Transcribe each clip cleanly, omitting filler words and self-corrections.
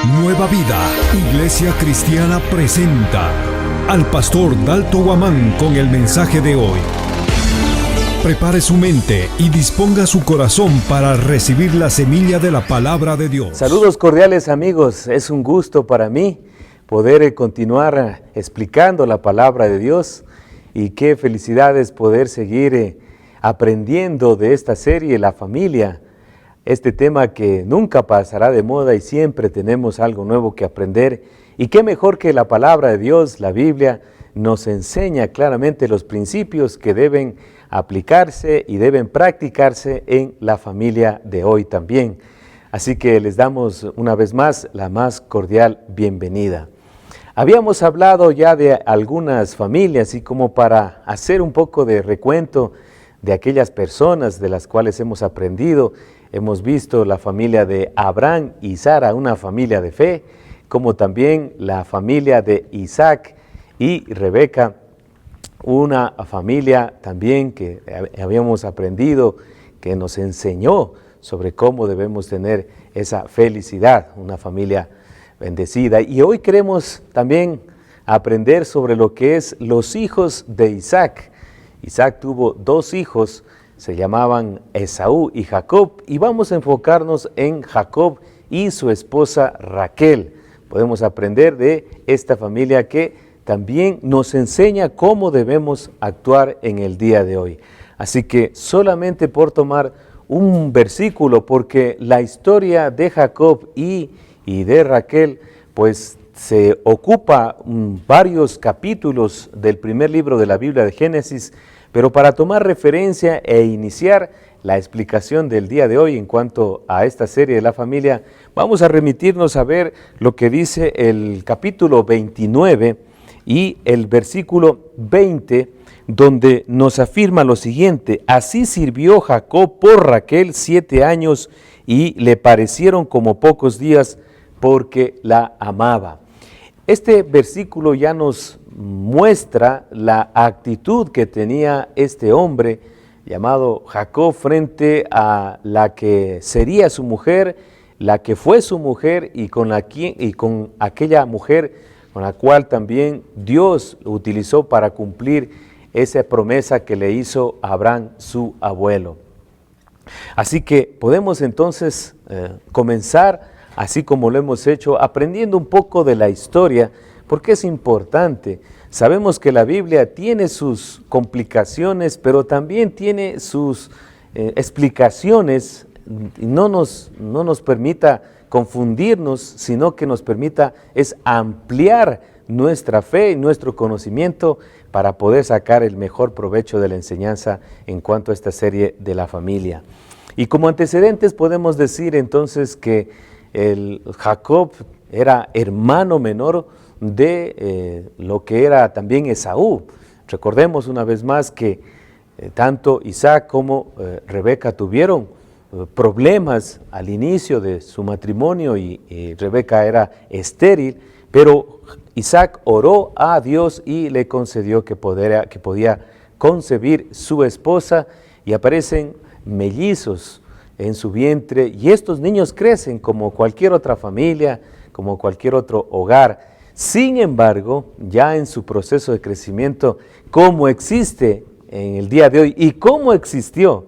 Nueva Vida, Iglesia Cristiana presenta al pastor Dalto Guamán con el mensaje de hoy. Prepare su mente y disponga su corazón para recibir la semilla de la palabra de Dios. Saludos cordiales, amigos, es un gusto para mí poder continuar explicando la palabra de Dios y qué felicidad es poder seguir aprendiendo de esta serie, la familia. Este tema que nunca pasará de moda y siempre tenemos algo nuevo que aprender. Y qué mejor que la palabra de Dios, la Biblia, nos enseña claramente los principios que deben aplicarse y deben practicarse en la familia de hoy también. Así que les damos una vez más la más cordial bienvenida. Habíamos hablado ya de algunas familias y como para hacer un poco de recuento de aquellas personas de las cuales hemos aprendido, hemos visto la familia de Abraham y Sara, una familia de fe, como también la familia de Isaac y Rebeca, una familia también que habíamos aprendido, que nos enseñó sobre cómo debemos tener esa felicidad, una familia bendecida. Y hoy queremos también aprender sobre lo que es los hijos de Isaac. Isaac tuvo dos hijos, se llamaban Esaú y Jacob, y vamos a enfocarnos en Jacob y su esposa Raquel. Podemos aprender de esta familia que también nos enseña cómo debemos actuar en el día de hoy. Así que solamente por tomar un versículo, porque la historia de Jacob y de Raquel, pues se ocupa varios capítulos del primer libro de la Biblia de Génesis, pero para tomar referencia e iniciar la explicación del día de hoy en cuanto a esta serie de la familia, vamos a remitirnos a ver lo que dice el capítulo 29 y el versículo 20, donde nos afirma lo siguiente: así sirvió Jacob por Raquel 7 años y le parecieron como pocos días porque la amaba. Este versículo ya nos muestra la actitud que tenía este hombre llamado Jacob frente a la que sería su mujer, la que fue su mujer y con aquella mujer con la cual también Dios utilizó para cumplir esa promesa que le hizo a Abraham, su abuelo. Así que podemos entonces comenzar así como lo hemos hecho, aprendiendo un poco de la historia, porque es importante. Sabemos que la Biblia tiene sus complicaciones, pero también tiene sus explicaciones, y no nos permita confundirnos, sino que nos permita es ampliar nuestra fe y nuestro conocimiento para poder sacar el mejor provecho de la enseñanza en cuanto a esta serie de la familia. Y como antecedentes podemos decir entonces que Jacob era hermano menor de lo que era también Esaú. Recordemos una vez más que tanto Isaac como Rebeca tuvieron problemas al inicio de su matrimonio y Rebeca era estéril, pero Isaac oró a Dios y le concedió que podía concebir su esposa, y aparecen mellizos en su vientre, y estos niños crecen como cualquier otra familia, como cualquier otro hogar. Sin embargo, ya en su proceso de crecimiento, como existe en el día de hoy y como existió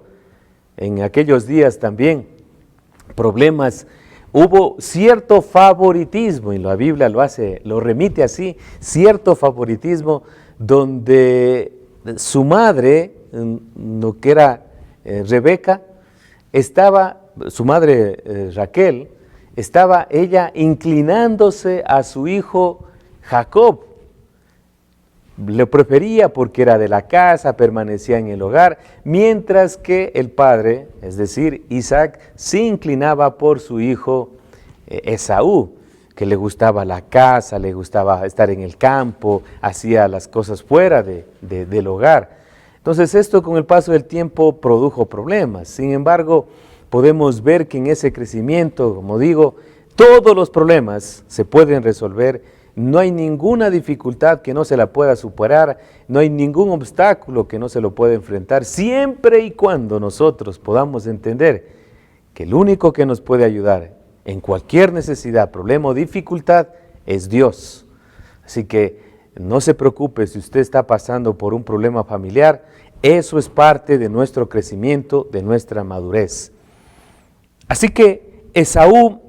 en aquellos días también, problemas, hubo cierto favoritismo, y la Biblia lo remite así, cierto favoritismo, donde su madre, lo que era Rebeca, su madre Raquel, estaba ella inclinándose a su hijo Jacob. Le prefería porque era de la casa, permanecía en el hogar, mientras que el padre, es decir, Isaac, se inclinaba por su hijo Esaú, que le gustaba la casa, le gustaba estar en el campo, hacía las cosas fuera del hogar. Entonces esto con el paso del tiempo produjo problemas. Sin embargo, podemos ver que en ese crecimiento, como digo, todos los problemas se pueden resolver. No hay ninguna dificultad que no se la pueda superar, no hay ningún obstáculo que no se lo pueda enfrentar, siempre y cuando nosotros podamos entender que el único que nos puede ayudar en cualquier necesidad, problema o dificultad, es Dios. Así que no se preocupe si usted está pasando por un problema familiar, eso es parte de nuestro crecimiento, de nuestra madurez. Así que Esaú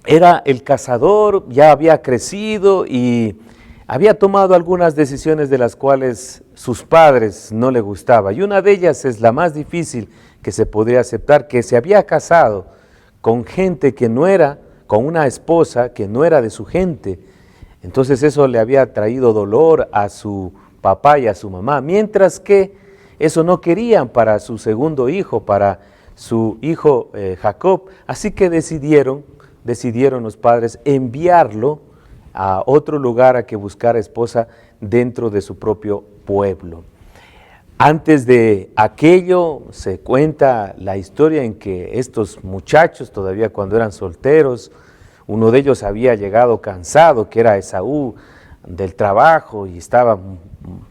era el cazador, ya había crecido y había tomado algunas decisiones de las cuales sus padres no le gustaba. Y una de ellas es la más difícil que se podría aceptar, que se había casado con gente que no era, con una esposa que no era de su gente. Entonces eso le había traído dolor a su papá y a su mamá, mientras que eso no querían para su segundo hijo, para su hijo Jacob. Así que decidieron los padres enviarlo a otro lugar a que buscara esposa dentro de su propio pueblo. Antes de aquello se cuenta la historia en que estos muchachos, todavía cuando eran solteros, uno de ellos había llegado cansado, que era Esaú, del trabajo y estaba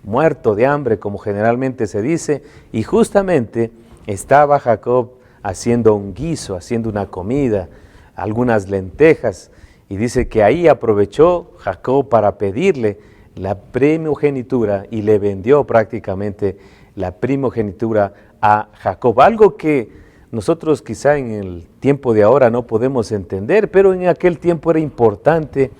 muerto de hambre, como generalmente se dice, y justamente estaba Jacob haciendo un guiso, haciendo una comida, algunas lentejas, y dice que ahí aprovechó Jacob para pedirle la primogenitura y le vendió prácticamente la primogenitura a Jacob, algo que nosotros quizá en el tiempo de ahora no podemos entender, pero en aquel tiempo era importante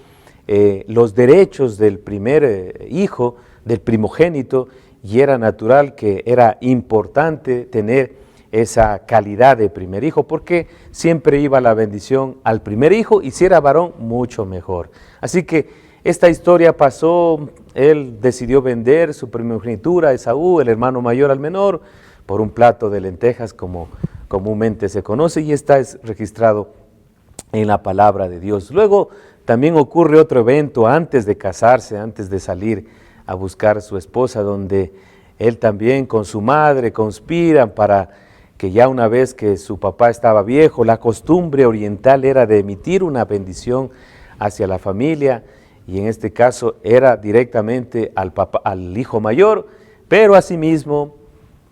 los derechos del primer hijo, del primogénito, y era natural que era importante tener esa calidad de primer hijo, porque siempre iba la bendición al primer hijo, y si era varón, mucho mejor. Así que esta historia pasó, él decidió vender su primogenitura a Esaú, el hermano mayor al menor, por un plato de lentejas, como comúnmente se conoce, y está registrado en la palabra de Dios. Luego también ocurre otro evento antes de casarse, antes de salir a buscar a su esposa, donde él también con su madre conspiran para que ya una vez que su papá estaba viejo, la costumbre oriental era de emitir una bendición hacia la familia, y en este caso era directamente al hijo mayor, pero asimismo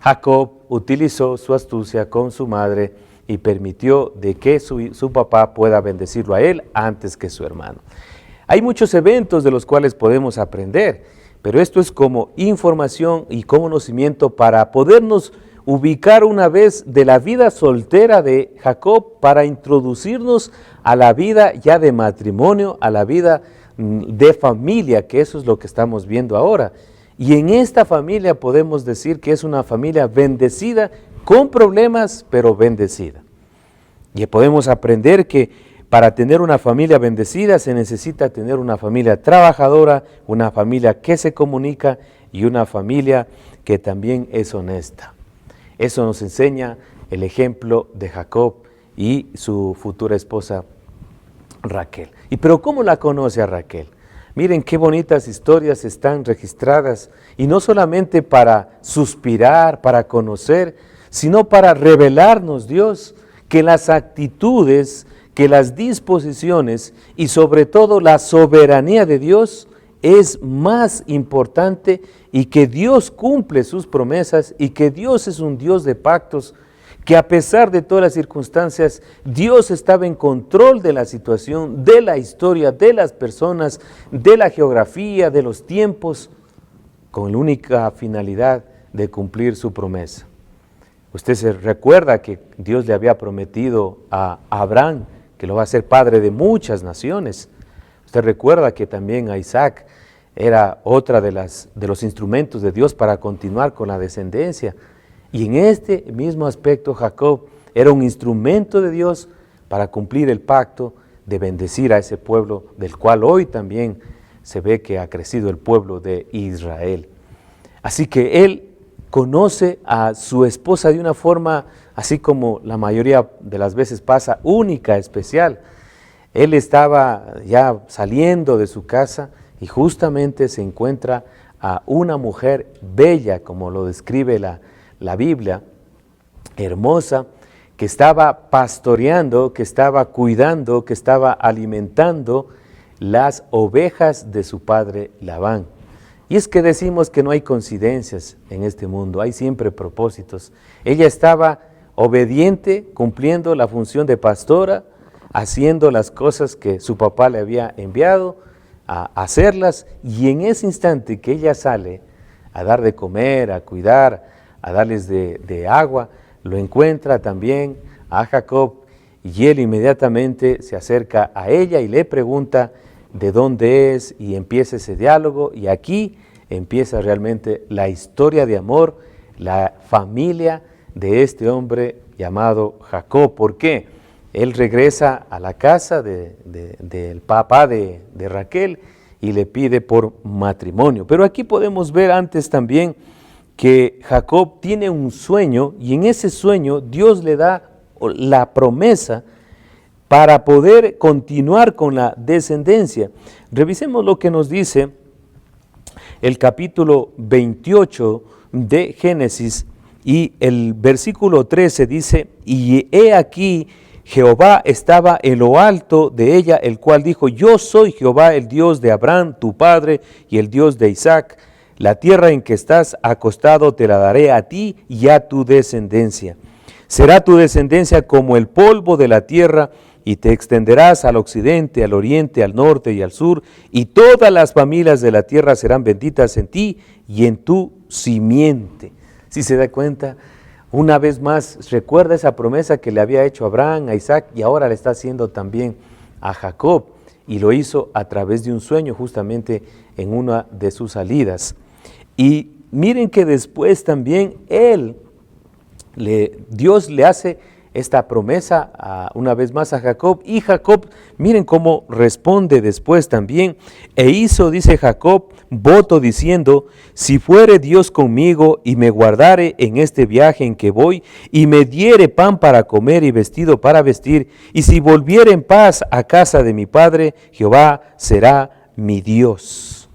Jacob utilizó su astucia con su madre y permitió de que su papá pueda bendecirlo a él antes que su hermano. Hay muchos eventos de los cuales podemos aprender, pero esto es como información y conocimiento para podernos ubicar una vez de la vida soltera de Jacob para introducirnos a la vida ya de matrimonio, a la vida de familia, que eso es lo que estamos viendo ahora. Y en esta familia podemos decir que es una familia bendecida, con problemas, pero bendecida. Y podemos aprender que para tener una familia bendecida se necesita tener una familia trabajadora, una familia que se comunica y una familia que también es honesta. Eso nos enseña el ejemplo de Jacob y su futura esposa Raquel. Pero ¿cómo la conoce a Raquel? Miren qué bonitas historias están registradas, y no solamente para suspirar, para conocer, sino para revelarnos Dios que las actitudes, que las disposiciones y sobre todo la soberanía de Dios es más importante, y que Dios cumple sus promesas, y que Dios es un Dios de pactos, que a pesar de todas las circunstancias, Dios estaba en control de la situación, de la historia, de las personas, de la geografía, de los tiempos, con la única finalidad de cumplir su promesa. Usted se recuerda que Dios le había prometido a Abraham que lo va a hacer padre de muchas naciones. Usted recuerda que también a Isaac era otra de los instrumentos de Dios para continuar con la descendencia. Y en este mismo aspecto Jacob era un instrumento de Dios para cumplir el pacto de bendecir a ese pueblo, del cual hoy también se ve que ha crecido el pueblo de Israel. Así que él conoce a su esposa de una forma, así como la mayoría de las veces pasa, única, especial. Él estaba ya saliendo de su casa y justamente se encuentra a una mujer bella, como lo describe la Biblia, hermosa, que estaba pastoreando, que estaba cuidando, que estaba alimentando las ovejas de su padre Labán. Y es que decimos que no hay coincidencias en este mundo, hay siempre propósitos. Ella estaba obediente, cumpliendo la función de pastora, haciendo las cosas que su papá le había enviado a hacerlas, y en ese instante que ella sale a dar de comer, a cuidar, a darles de agua, lo encuentra también a Jacob, y él inmediatamente se acerca a ella y le pregunta de dónde es, y empieza ese diálogo, y aquí empieza realmente la historia de amor, la familia de este hombre llamado Jacob. ¿Por qué? Él regresa a la casa del papá de Raquel y le pide por matrimonio. Pero aquí podemos ver antes también que Jacob tiene un sueño, y en ese sueño Dios le da la promesa para poder continuar con la descendencia. Revisemos lo que nos dice el capítulo 28 de Génesis, y el versículo 13 dice: y he aquí, Jehová estaba en lo alto de ella, el cual dijo: yo soy Jehová, el Dios de Abraham, tu padre, y el Dios de Isaac. La tierra en que estás acostado te la daré a ti y a tu descendencia. Será tu descendencia como el polvo de la tierra, y te extenderás al occidente, al oriente, al norte y al sur, y todas las familias de la tierra serán benditas en ti y en tu simiente. Si se da cuenta, una vez más recuerda esa promesa que le había hecho a Abraham, a Isaac, y ahora le está haciendo también a Jacob, y lo hizo a través de un sueño justamente en una de sus salidas. Y miren que después también Dios le hace esta promesa una vez más a Jacob, y Jacob, miren cómo responde después también. E hizo, dice Jacob, voto diciendo: si fuere Dios conmigo y me guardare en este viaje en que voy, y me diere pan para comer y vestido para vestir, y si volviere en paz a casa de mi padre, Jehová será mi Dios.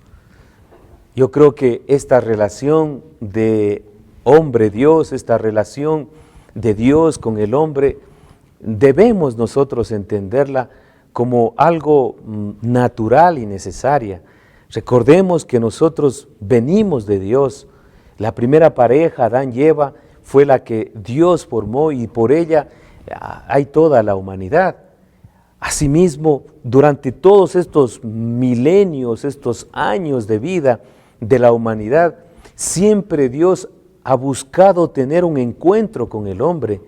Yo creo que esta relación de hombre-Dios, esta relación de Dios con el hombre, debemos nosotros entenderla como algo natural y necesaria. Recordemos que nosotros venimos de Dios. La primera pareja, Adán y Eva, fue la que Dios formó, y por ella hay toda la humanidad. Asimismo, durante todos estos milenios, estos años de vida de la humanidad, siempre Dios ha buscado tener un encuentro con el hombre,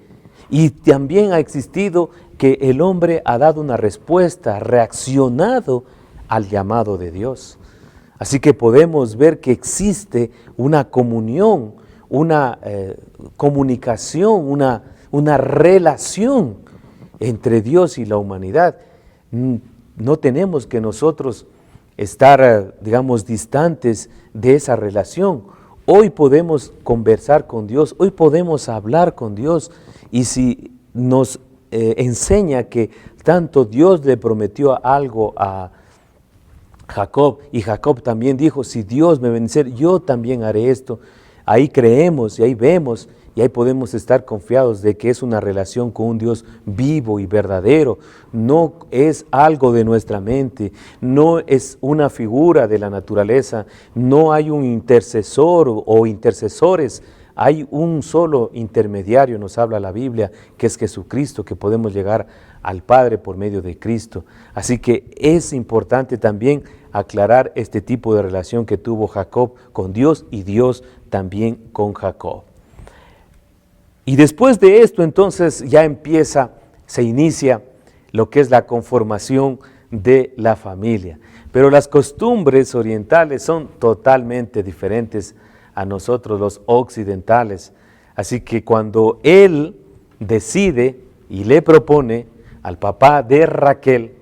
y también ha existido que el hombre ha dado una respuesta, ha reaccionado al llamado de Dios. Así que podemos ver que existe una comunión, una comunicación, una relación entre Dios y la humanidad. No tenemos que nosotros estar, digamos, distantes de esa relación. Hoy podemos conversar con Dios, hoy podemos hablar con Dios, y si nos enseña que tanto Dios le prometió algo a Jacob, y Jacob también dijo: si Dios me bendicere, yo también haré esto. Ahí creemos y ahí vemos, y ahí podemos estar confiados de que es una relación con un Dios vivo y verdadero. No es algo de nuestra mente, no es una figura de la naturaleza, no hay un intercesor o intercesores. Hay un solo intermediario, nos habla la Biblia, que es Jesucristo, que podemos llegar al Padre por medio de Cristo. Así que es importante también aclarar este tipo de relación que tuvo Jacob con Dios, y Dios también con Jacob. Y después de esto, entonces, ya se inicia lo que es la conformación de la familia. Pero las costumbres orientales son totalmente diferentes a nosotros los occidentales. Así que cuando él decide y le propone al papá de Raquel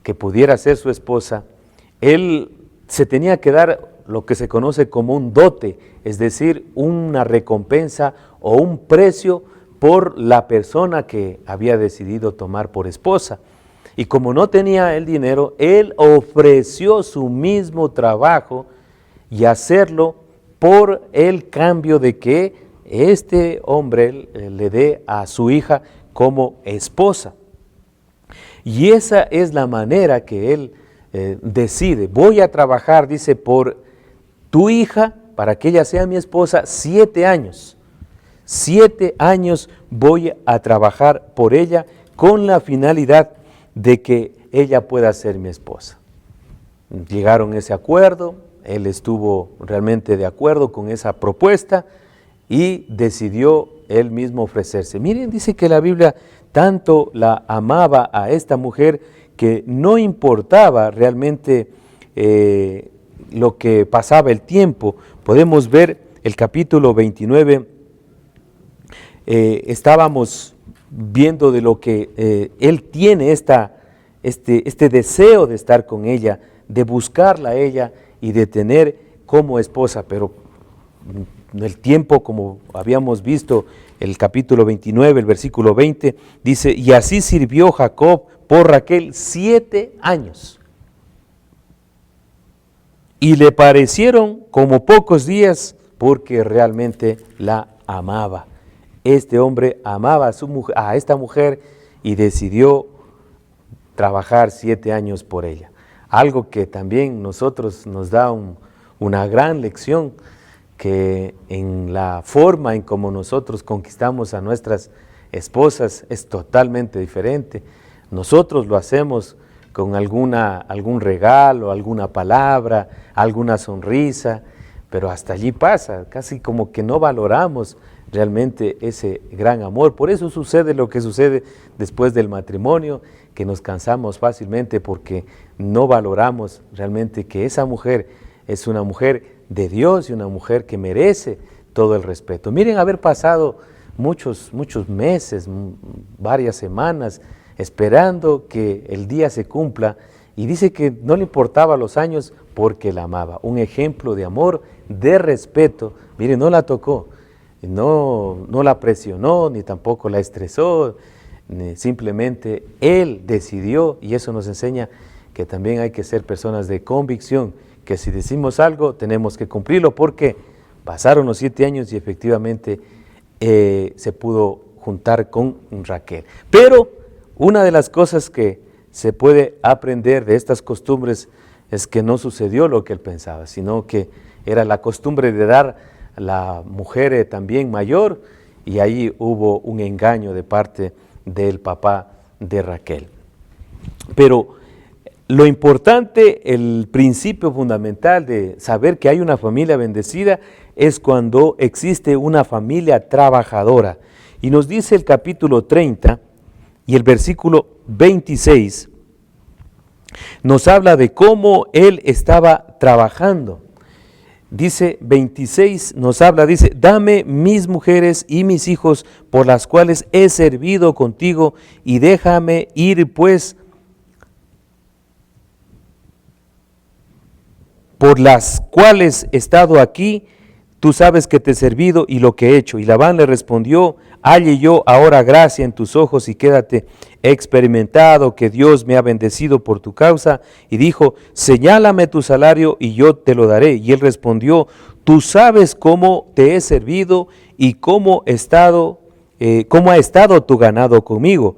que pudiera ser su esposa, él se tenía que dar lo que se conoce como un dote, es decir, una recompensa o un precio por la persona que había decidido tomar por esposa. Y como no tenía el dinero, él ofreció su mismo trabajo y hacerlo por el cambio de que este hombre le dé a su hija como esposa. Y esa es la manera que él decide: voy a trabajar, dice, por tu hija, para que ella sea mi esposa, 7 años. 7 años voy a trabajar por ella, con la finalidad de que ella pueda ser mi esposa. Llegaron a ese acuerdo, él estuvo realmente de acuerdo con esa propuesta y decidió él mismo ofrecerse. Miren, dice que la Biblia tanto la amaba a esta mujer que no importaba realmente lo que pasaba el tiempo. Podemos ver el capítulo 29, estábamos viendo de lo que él tiene este deseo de estar con ella, de buscarla a ella y de tener como esposa, pero el tiempo, como habíamos visto, el capítulo 29, el versículo 20, dice, y así sirvió Jacob por Raquel 7 años. Y le parecieron como pocos días porque realmente la amaba. Este hombre amaba a esta mujer y decidió trabajar 7 años por ella. Algo que también nosotros nos da una gran lección, que en la forma en como nosotros conquistamos a nuestras esposas es totalmente diferente. Nosotros lo hacemos con algún regalo, alguna palabra, alguna sonrisa, pero hasta allí pasa, casi como que no valoramos realmente ese gran amor. Por eso sucede lo que sucede después del matrimonio, que nos cansamos fácilmente porque no valoramos realmente que esa mujer es una mujer de Dios y una mujer que merece todo el respeto. Miren, haber pasado muchos meses, varias semanas, esperando que el día se cumpla, y dice que no le importaba los años porque la amaba. Un ejemplo de amor, de respeto. Miren, no la tocó, no la presionó, ni tampoco la estresó, simplemente él decidió, y eso nos enseña que también hay que ser personas de convicción, que si decimos algo tenemos que cumplirlo, porque pasaron los 7 años y efectivamente se pudo juntar con Raquel. Pero una de las cosas que se puede aprender de estas costumbres es que no sucedió lo que él pensaba, sino que era la costumbre de dar a la mujer también mayor, y ahí hubo un engaño de parte del papá de Raquel. Pero lo importante, el principio fundamental de saber que hay una familia bendecida es cuando existe una familia trabajadora. Y nos dice el capítulo 30 y el versículo 26, nos habla de cómo él estaba trabajando. Dice 26, nos habla, dice, dame mis mujeres y mis hijos por las cuales he servido contigo y déjame ir pues por las cuales he estado aquí, tú sabes que te he servido y lo que he hecho. Y Labán le respondió, halle yo ahora gracia en tus ojos y quédate. He experimentado que Dios me ha bendecido por tu causa. Y dijo, señálame tu salario y yo te lo daré. Y él respondió, tú sabes cómo te he servido y cómo ha estado tu ganado conmigo.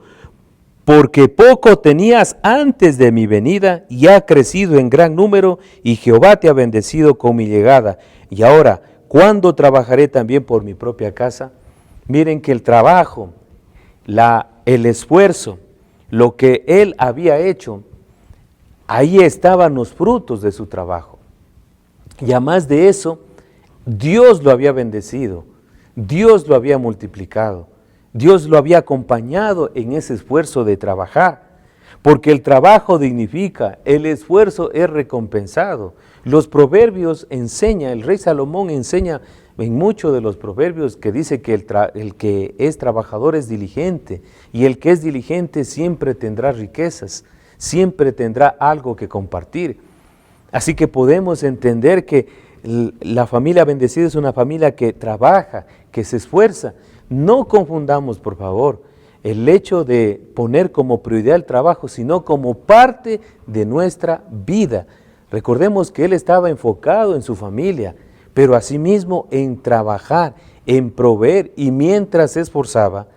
Porque poco tenías antes de mi venida y ha crecido en gran número y Jehová te ha bendecido con mi llegada. Y ahora, ¿cuándo trabajaré también por mi propia casa? Miren que el trabajo, el esfuerzo, lo que él había hecho, ahí estaban los frutos de su trabajo. Y además de eso, Dios lo había bendecido, Dios lo había multiplicado. Dios lo había acompañado en ese esfuerzo de trabajar, porque el trabajo dignifica, el esfuerzo es recompensado. Los proverbios enseña, el rey Salomón enseña en muchos de los proverbios que dice que el que es trabajador es diligente, y el que es diligente siempre tendrá riquezas, siempre tendrá algo que compartir. Así que podemos entender que la familia bendecida es una familia que trabaja, que se esfuerza. No confundamos, por favor, el hecho de poner como prioridad el trabajo, sino como parte de nuestra vida. Recordemos que él estaba enfocado en su familia, pero asimismo en trabajar, en proveer, y mientras se esforzaba,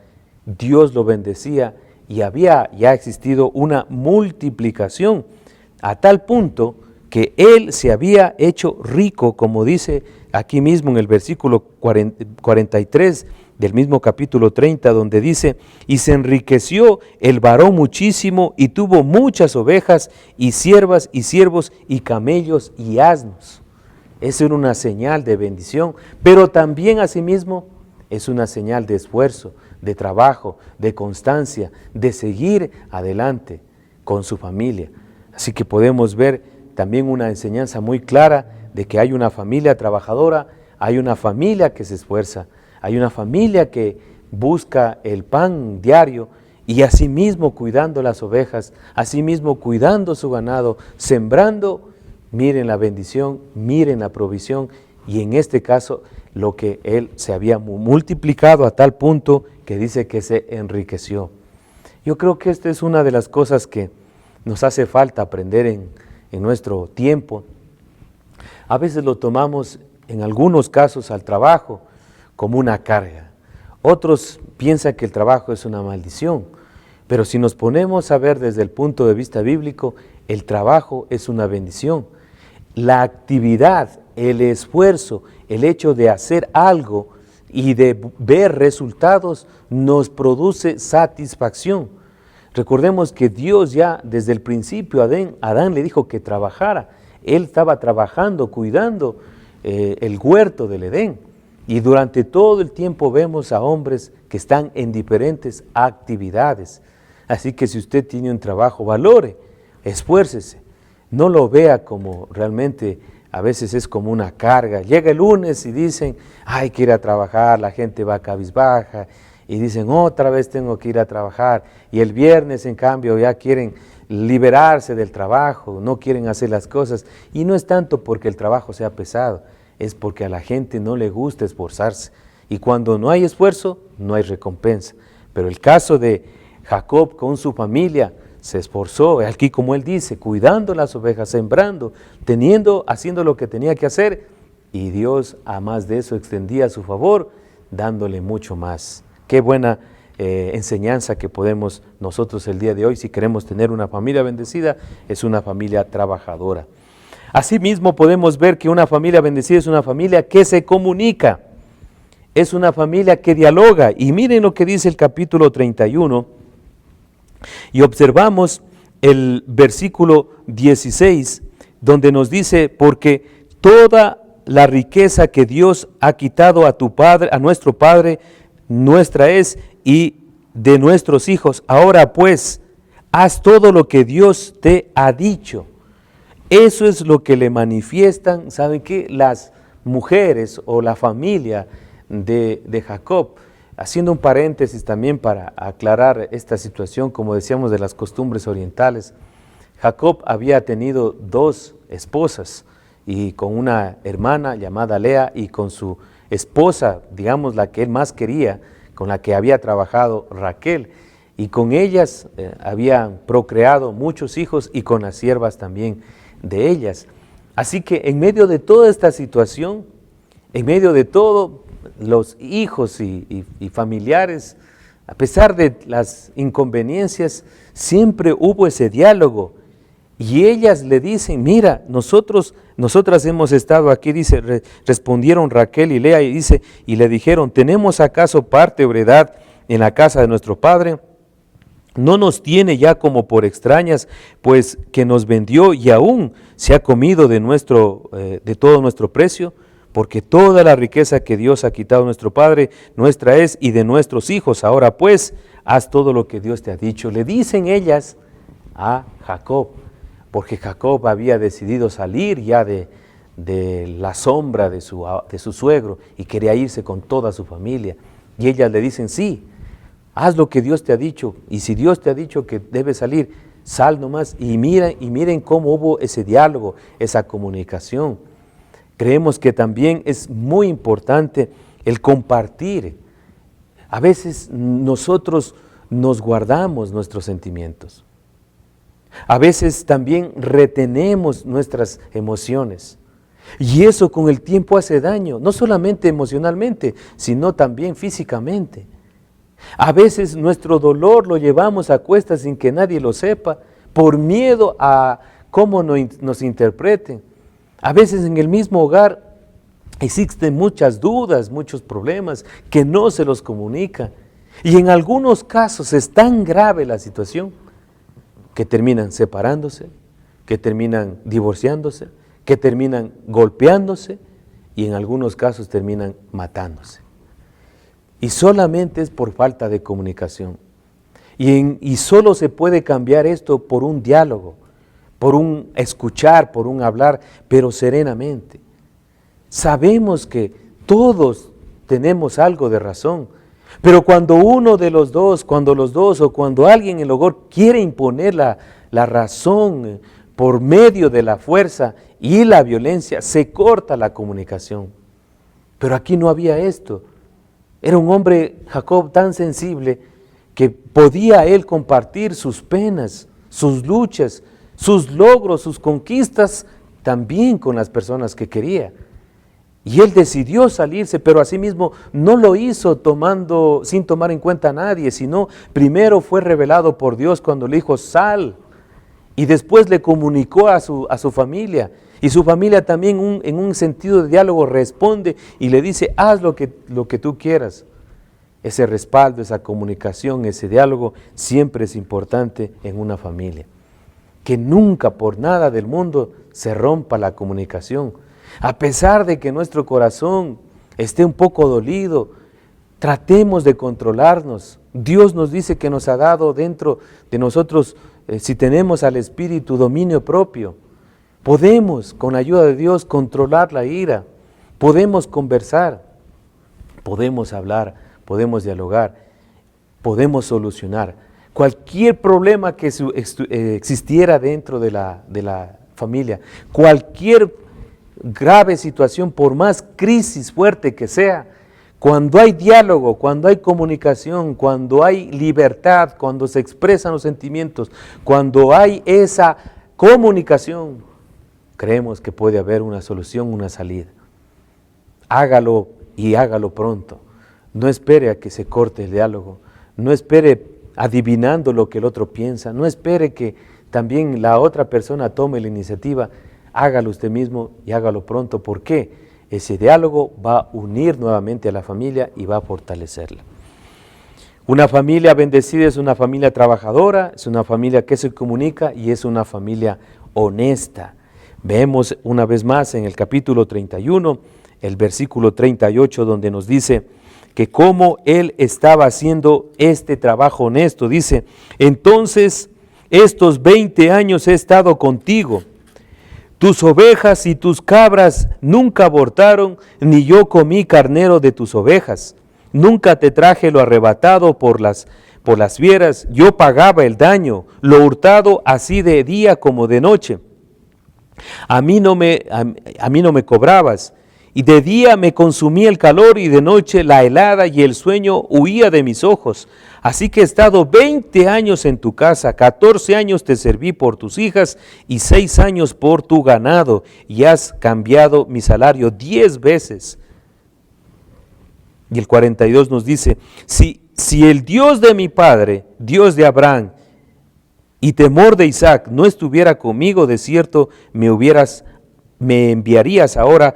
Dios lo bendecía y había ya existido una multiplicación a tal punto que él se había hecho rico, como dice aquí mismo en el versículo 43 del mismo capítulo 30, donde dice, y se enriqueció el varón muchísimo y tuvo muchas ovejas y siervas y siervos y camellos y asnos. Esa era una señal de bendición, pero también asimismo es una señal de esfuerzo, de trabajo, de constancia, de seguir adelante con su familia. Así que podemos ver también una enseñanza muy clara de que hay una familia trabajadora, hay una familia que se esfuerza, hay una familia que busca el pan diario y asimismo cuidando las ovejas, asimismo cuidando su ganado, sembrando. Miren la bendición, miren la provisión y en este caso lo que él se había multiplicado a tal punto que dice que se enriqueció. Yo creo que esta es una de las cosas que nos hace falta aprender en nuestro tiempo. A veces lo tomamos en algunos casos al trabajo como una carga. Otros piensan que el trabajo es una maldición, pero si nos ponemos a ver desde el punto de vista bíblico, el trabajo es una bendición. La actividad, el esfuerzo, el hecho de hacer algo y de ver resultados nos produce satisfacción. Recordemos que Dios ya desde el principio a Adán le dijo que trabajara. Él estaba trabajando, cuidando el huerto del Edén. Y durante todo el tiempo vemos a hombres que están en diferentes actividades. Así que si usted tiene un trabajo, valore, esfuércese. No lo vea como realmente, a veces es como una carga. Llega el lunes y dicen, hay que ir a trabajar, la gente va cabizbaja. Y dicen, otra vez tengo que ir a trabajar. Y el viernes, en cambio, ya quieren liberarse del trabajo, no quieren hacer las cosas. Y no es tanto porque el trabajo sea pesado, es porque a la gente no le gusta esforzarse. Y cuando no hay esfuerzo, no hay recompensa. Pero el caso de Jacob con su familia se esforzó, aquí como él dice, cuidando las ovejas, sembrando, haciendo lo que tenía que hacer. Y Dios, a más de eso, extendía su favor, dándole mucho más. Qué buena enseñanza que podemos nosotros el día de hoy, si queremos tener una familia bendecida, es una familia trabajadora. Asimismo podemos ver que una familia bendecida es una familia que se comunica, es una familia que dialoga. Y miren lo que dice el capítulo 31, y observamos el versículo 16, donde nos dice, porque toda la riqueza que Dios ha quitado a tu padre, a nuestro padre, nuestra es y de nuestros hijos. Ahora pues, haz todo lo que Dios te ha dicho. Eso es lo que le manifiestan, ¿saben qué? Las mujeres o la familia de Jacob. Haciendo un paréntesis también para aclarar esta situación, como decíamos, de las costumbres orientales. Jacob había tenido 2 esposas, y con una hermana llamada Lea y con su esposa, digamos la que él más quería, con la que había trabajado, Raquel, y con ellas habían procreado muchos hijos y con las siervas también de ellas. Así que en medio de toda esta situación, en medio de todo, los hijos y familiares, a pesar de las inconveniencias, siempre hubo ese diálogo. Y ellas le dicen, mira, nosotras hemos estado aquí, dice, respondieron Raquel y Lea, y dice, y le dijeron, ¿tenemos acaso parte o heredad en la casa de nuestro padre? No nos tiene ya como por extrañas, pues que nos vendió y aún se ha comido de todo nuestro precio, porque toda la riqueza que Dios ha quitado a nuestro padre, nuestra es y de nuestros hijos. Ahora pues, haz todo lo que Dios te ha dicho. Le dicen ellas a Jacob, porque Jacob había decidido salir ya de la sombra de su suegro y quería irse con toda su familia. Y ellas le dicen, sí, haz lo que Dios te ha dicho, y si Dios te ha dicho que debes salir, sal nomás. Y miren cómo hubo ese diálogo, esa comunicación. Creemos que también es muy importante el compartir. A veces nosotros nos guardamos nuestros sentimientos. A veces también retenemos nuestras emociones. Y eso con el tiempo hace daño, no solamente emocionalmente, sino también físicamente. A veces nuestro dolor lo llevamos a cuestas sin que nadie lo sepa, por miedo a cómo nos interpreten. A veces en el mismo hogar Existen muchas dudas, muchos problemas que no se los comunica. Y en algunos casos es tan grave la situación que terminan separándose, que terminan divorciándose, que terminan golpeándose y en algunos casos terminan matándose. Y solamente es por falta de comunicación. Y solo se puede cambiar esto por un diálogo, por un escuchar, por un hablar, pero serenamente. Sabemos que todos tenemos algo de razón, pero cuando uno de los dos, cuando los dos o cuando alguien en el hogar quiere imponer la razón por medio de la fuerza y la violencia, se corta la comunicación. Pero aquí no había esto. Era un hombre, Jacob, tan sensible que podía él compartir sus penas, sus luchas, sus logros, sus conquistas, también con las personas que quería. Y él decidió salirse, pero asimismo no lo hizo sin tomar en cuenta a nadie, sino primero fue revelado por Dios cuando le dijo, sal, y después le comunicó a su familia, y su familia también en un sentido de diálogo responde y le dice, haz lo que tú quieras. Ese respaldo, esa comunicación, ese diálogo siempre es importante en una familia. Que nunca por nada del mundo se rompa la comunicación. A pesar de que nuestro corazón esté un poco dolido, tratemos de controlarnos. Dios nos dice que nos ha dado dentro de nosotros, si tenemos al Espíritu, dominio propio. Podemos, con la ayuda de Dios, controlar la ira. Podemos conversar, podemos hablar, podemos dialogar, podemos solucionar. Cualquier problema que existiera dentro de la familia, cualquier grave situación, por más crisis fuerte que sea, cuando hay diálogo, cuando hay comunicación, cuando hay libertad, cuando se expresan los sentimientos, cuando hay esa comunicación, creemos que puede haber una solución, una salida. Hágalo y hágalo pronto. No espere a que se corte el diálogo, no espere adivinando lo que el otro piensa, no espere que también la otra persona tome la iniciativa. Hágalo usted mismo y hágalo pronto. ¿Por qué? Ese diálogo va a unir nuevamente a la familia y va a fortalecerla. Una familia bendecida es una familia trabajadora, es una familia que se comunica y es una familia honesta. Vemos una vez más en el capítulo 31, el versículo 38, donde nos dice que cómo él estaba haciendo este trabajo honesto. Dice, entonces estos 20 años he estado contigo. Tus ovejas y tus cabras nunca abortaron, ni yo comí carnero de tus ovejas. Nunca te traje lo arrebatado por las fieras. Yo pagaba el daño, lo hurtado así de día como de noche. A mí no me cobrabas. Y de día me consumía el calor y de noche la helada y el sueño huía de mis ojos. Así que he estado 20 años en tu casa, 14 años te serví por tus hijas y 6 años por tu ganado, y has cambiado mi salario 10 veces. Y el 42 nos dice, si el Dios de mi padre, Dios de Abraham y temor de Isaac no estuviera conmigo, de cierto me enviarías ahora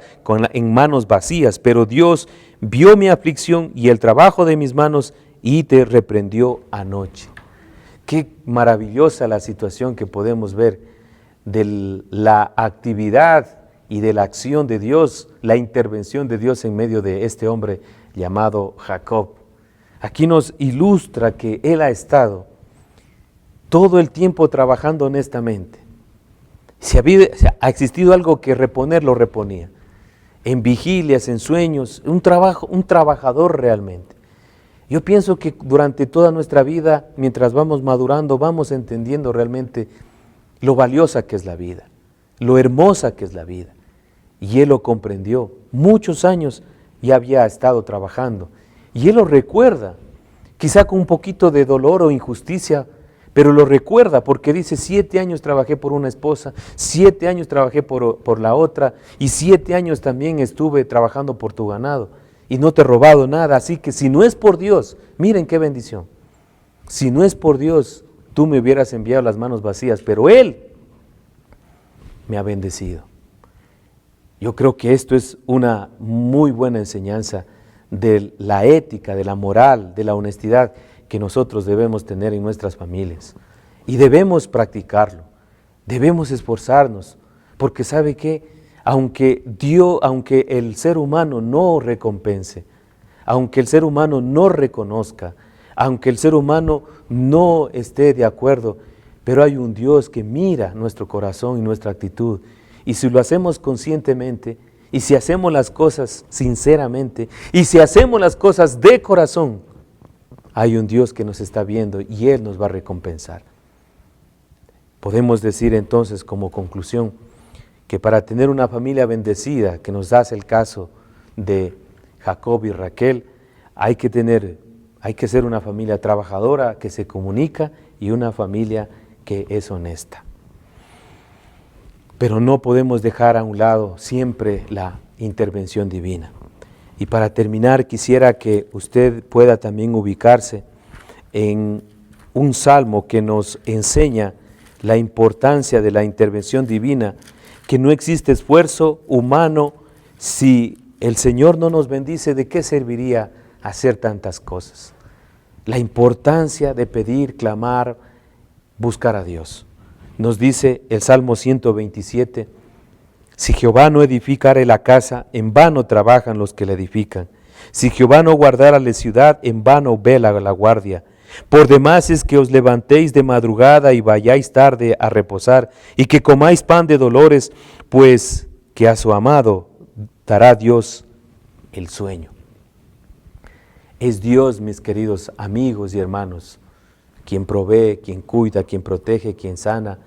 en manos vacías, pero Dios vio mi aflicción y el trabajo de mis manos y te reprendió anoche. Qué maravillosa la situación que podemos ver de la actividad y de la acción de Dios, la intervención de Dios en medio de este hombre llamado Jacob. Aquí nos ilustra que él ha estado todo el tiempo trabajando honestamente. Si ha existido algo que reponer, lo reponía. En vigilias, en sueños, un trabajador realmente. Yo pienso que durante toda nuestra vida, mientras vamos madurando, vamos entendiendo realmente lo valiosa que es la vida, lo hermosa que es la vida. Y él lo comprendió. Muchos años ya había estado trabajando. Y él lo recuerda, quizá con un poquito de dolor o injusticia, pero lo recuerda porque dice, 7 años trabajé por una esposa, 7 años trabajé por la otra, y 7 años también estuve trabajando por tu ganado, y no te he robado nada. Así que si no es por Dios, miren qué bendición, si no es por Dios, tú me hubieras enviado las manos vacías, pero Él me ha bendecido. Yo creo que esto es una muy buena enseñanza de la ética, de la moral, de la honestidad que nosotros debemos tener en nuestras familias. Y debemos practicarlo, debemos esforzarnos, porque ¿sabe qué? Aunque el ser humano no recompense, aunque el ser humano no reconozca, aunque el ser humano no esté de acuerdo, pero hay un Dios que mira nuestro corazón y nuestra actitud. Y si lo hacemos conscientemente, y si hacemos las cosas sinceramente, y si hacemos las cosas de corazón, hay un Dios que nos está viendo y Él nos va a recompensar. Podemos decir entonces como conclusión que para tener una familia bendecida, que nos hace el caso de Jacob y Raquel, hay que ser una familia trabajadora que se comunica y una familia que es honesta. Pero no podemos dejar a un lado siempre la intervención divina. Y para terminar, quisiera que usted pueda también ubicarse en un salmo que nos enseña la importancia de la intervención divina, que no existe esfuerzo humano. Si el Señor no nos bendice, ¿de qué serviría hacer tantas cosas? La importancia de pedir, clamar, buscar a Dios. Nos dice el Salmo 127, si Jehová no edificare la casa, en vano trabajan los que la edifican. Si Jehová no guardara la ciudad, en vano vela la guardia. Por demás es que os levantéis de madrugada y vayáis tarde a reposar, y que comáis pan de dolores, pues que a su amado dará Dios el sueño. Es Dios, mis queridos amigos y hermanos, quien provee, quien cuida, quien protege, quien sana.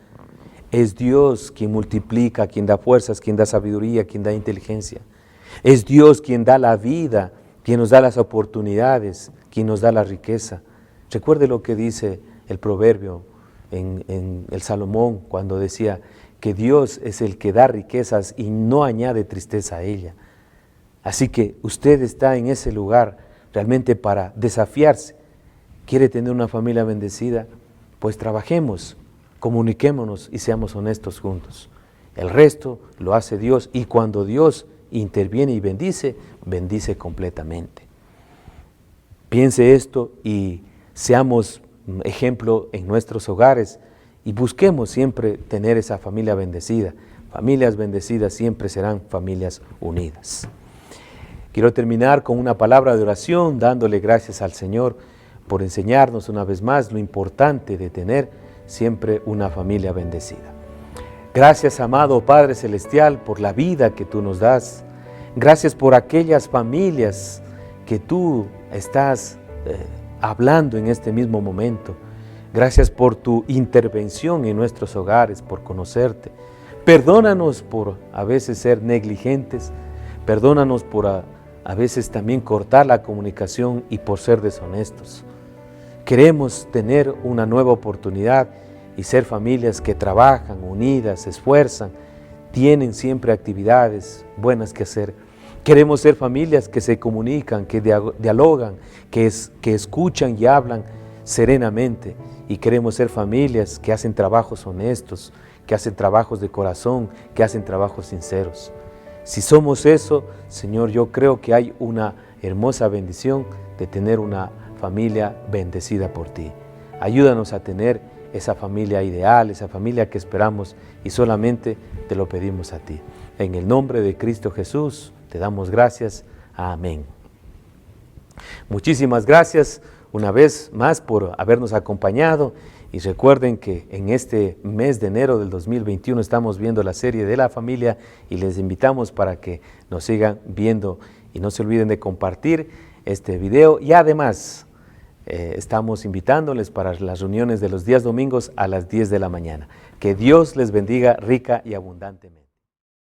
Es Dios quien multiplica, quien da fuerzas, quien da sabiduría, quien da inteligencia. Es Dios quien da la vida, quien nos da las oportunidades, quien nos da la riqueza. Recuerde lo que dice el proverbio en el Salomón cuando decía que Dios es el que da riquezas y no añade tristeza a ella. Así que usted está en ese lugar realmente para desafiarse. ¿Quiere tener una familia bendecida? Pues trabajemos, comuniquémonos y seamos honestos juntos. El resto lo hace Dios, y cuando Dios interviene y bendice, bendice completamente. Piense esto y seamos ejemplo en nuestros hogares y busquemos siempre tener esa familia bendecida. Familias bendecidas siempre serán familias unidas. Quiero terminar con una palabra de oración dándole gracias al Señor por enseñarnos una vez más lo importante de tener siempre una familia bendecida. Gracias, amado Padre Celestial, por la vida que tú nos das. Gracias por aquellas familias que tú estás hablando en este mismo momento. Gracias por tu intervención en nuestros hogares, por conocerte. Perdónanos por a veces ser negligentes, perdónanos por a veces también cortar la comunicación y por ser deshonestos. Queremos tener una nueva oportunidad y ser familias que trabajan, unidas, se esfuerzan, tienen siempre actividades buenas que hacer. Queremos ser familias que se comunican, que dialogan, que escuchan y hablan serenamente. Y queremos ser familias que hacen trabajos honestos, que hacen trabajos de corazón, que hacen trabajos sinceros. Si somos eso, Señor, yo creo que hay una hermosa bendición de tener una familia bendecida por ti. Ayúdanos a tener esa familia ideal, esa familia que esperamos, y solamente te lo pedimos a ti. En el nombre de Cristo Jesús, te damos gracias. Amén. Muchísimas gracias una vez más por habernos acompañado, y recuerden que en este mes de enero del 2021 estamos viendo la serie de la familia y les invitamos para que nos sigan viendo y no se olviden de compartir este video, y además estamos invitándoles para las reuniones de los días domingos a las 10 de la mañana. Que Dios les bendiga rica y abundantemente.